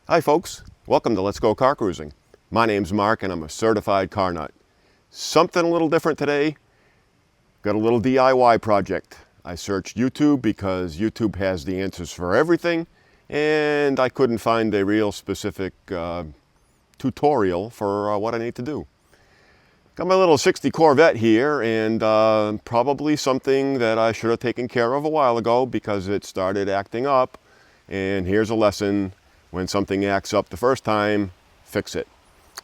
Hi folks, welcome to Let's Go Car Cruising. My name's Mark and I'm a certified car nut. Something a little different today, got a little DIY project. I searched YouTube because YouTube has the answers for everything and I couldn't find a real specific tutorial for what I need to do. Got my little 60 Corvette here and probably something that I should have taken care of a while ago because it started acting up, and here's a lesson. When something acts up the first time, fix it.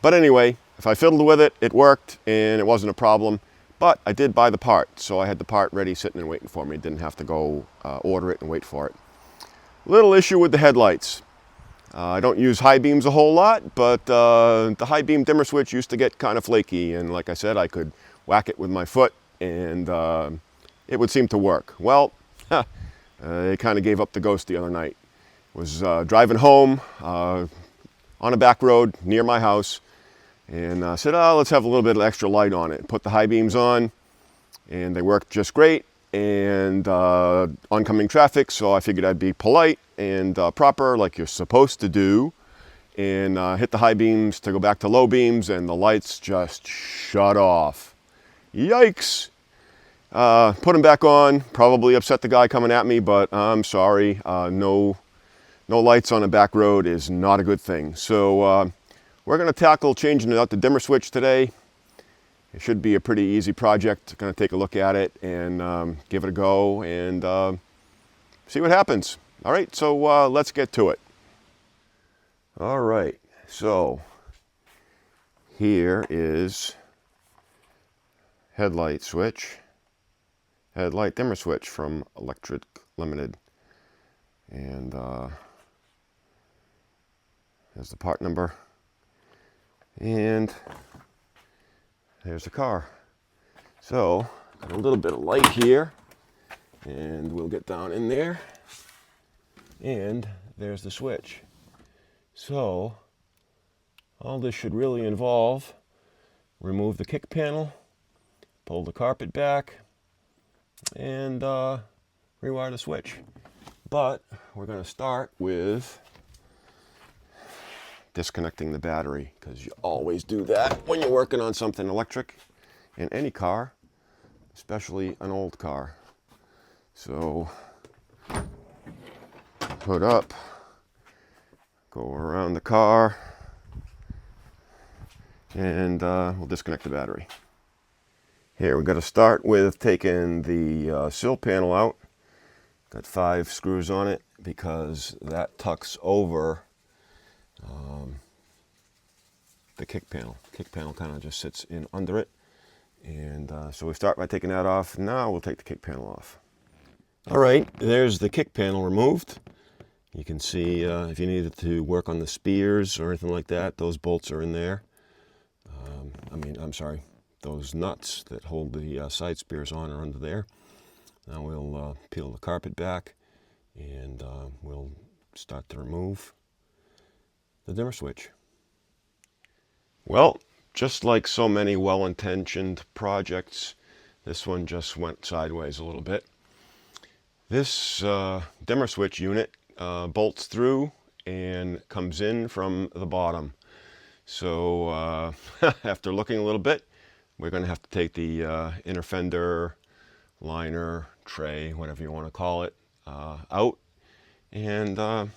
But anyway, if I fiddled with it, it worked and it wasn't a problem. But I did buy the part, so I had the part ready sitting and waiting for me. Didn't have to go order it and wait for it. Little issue with the headlights. I don't use high beams a whole lot, but the high beam dimmer switch used to get kind of flaky, and like I said, I could whack it with my foot and it would seem to work. Well, it kind of gave up the ghost the other night. Was driving home on a back road near my house and said, oh, let's have a little bit of extra light on it. Put the high beams on and they worked just great, and oncoming traffic, so I figured I'd be polite and proper like you're supposed to do, and hit the high beams to go back to low beams, and the lights just shut off. Yikes! Put them back on, probably upset the guy coming at me, but I'm sorry, no lights on a back road is not a good thing. So we're going to tackle changing out the dimmer switch today. It should be a pretty easy project. Going to take a look at it and give it a go and see what happens. All right, so let's get to it. All right, so here is headlight dimmer switch from Electric Limited, and there's the part number, and there's the car. So got a little bit of light here, and we'll get down in there, and there's the switch. So all this should really involve: remove the kick panel, pull the carpet back, and rewire the switch. But we're going to start with disconnecting the battery, because you always do that when you're working on something electric in any car, especially an old car. So hood up, go around the car, and we'll disconnect the battery. Here we're going to start with taking the sill panel out. Got 5 screws on it because that tucks over the kick panel. Kick panel kind of just sits in under it, and so we start by taking that off. Now we'll take the kick panel off. All right, there's the kick panel removed. You can see if you needed to work on the spears or anything like that, those bolts are in there. Those nuts that hold the side spears on are under there. Now we'll peel the carpet back, and we'll start to remove the dimmer switch. Well, just like so many well-intentioned projects, this one just went sideways a little bit. This dimmer switch unit bolts through and comes in from the bottom. So after looking a little bit, we're going to have to take the inner fender, liner, tray, whatever you want to call it, out. And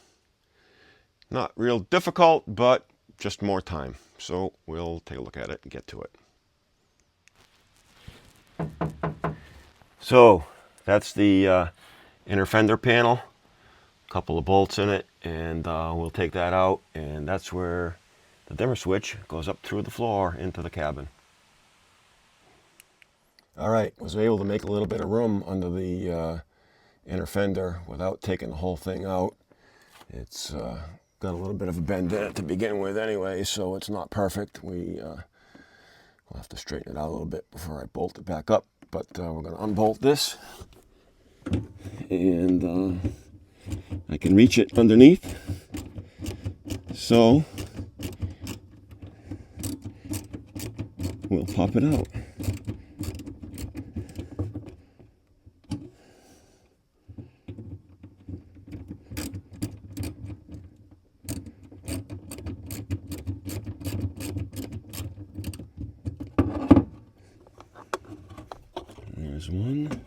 not real difficult, but just more time. So we'll take a look at it and get to it. So that's the inner fender panel, a couple of bolts in it, and we'll take that out, and that's where the dimmer switch goes up through the floor into the cabin. All right, was able to make a little bit of room under the inner fender without taking the whole thing out. It's got a little bit of a bend in it to begin with anyway, so it's not perfect. We'll have to straighten it out a little bit before I bolt it back up, but we're going to unbolt this, and I can reach it underneath, so we'll pop it out. There's one.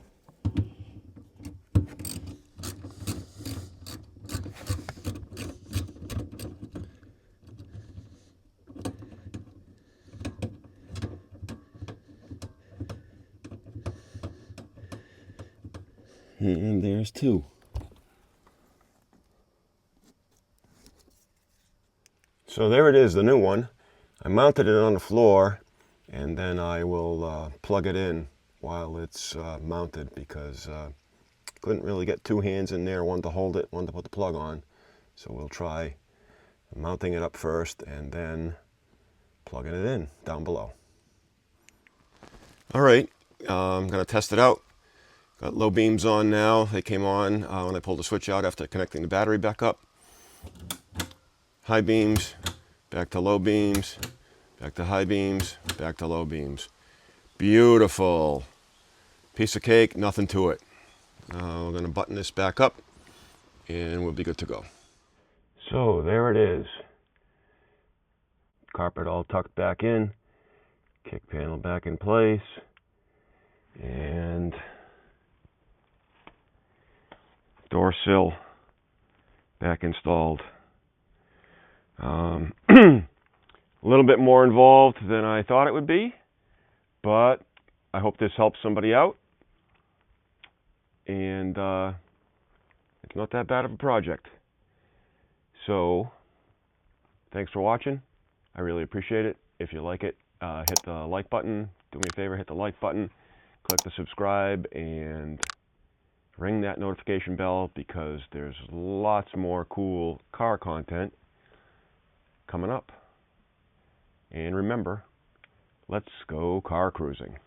And there's two. So there it is, the new one. I mounted it on the floor, and then I will plug it in while it's mounted, because couldn't really get two hands in there, one to hold it, one to put the plug on. So we'll try mounting it up first and then plugging it in down below. All right, I'm going to test it out. Got low beams on now. They came on when I pulled the switch out after connecting the battery back up. High beams, back to low beams, back to high beams, back to low beams. Beautiful. Piece of cake, nothing to it. We're going to button this back up and we'll be good to go. So there it is. Carpet all tucked back in, kick panel back in place, and door sill back installed. A little bit more involved than I thought it would be, but I hope this helps somebody out. And it's not that bad of a project. So thanks for watching. I really appreciate it. If you like it, hit the like button. Do me a favor, hit the like button, click the subscribe, and ring that notification bell, because there's lots more cool car content coming up. And remember, let's go car cruising.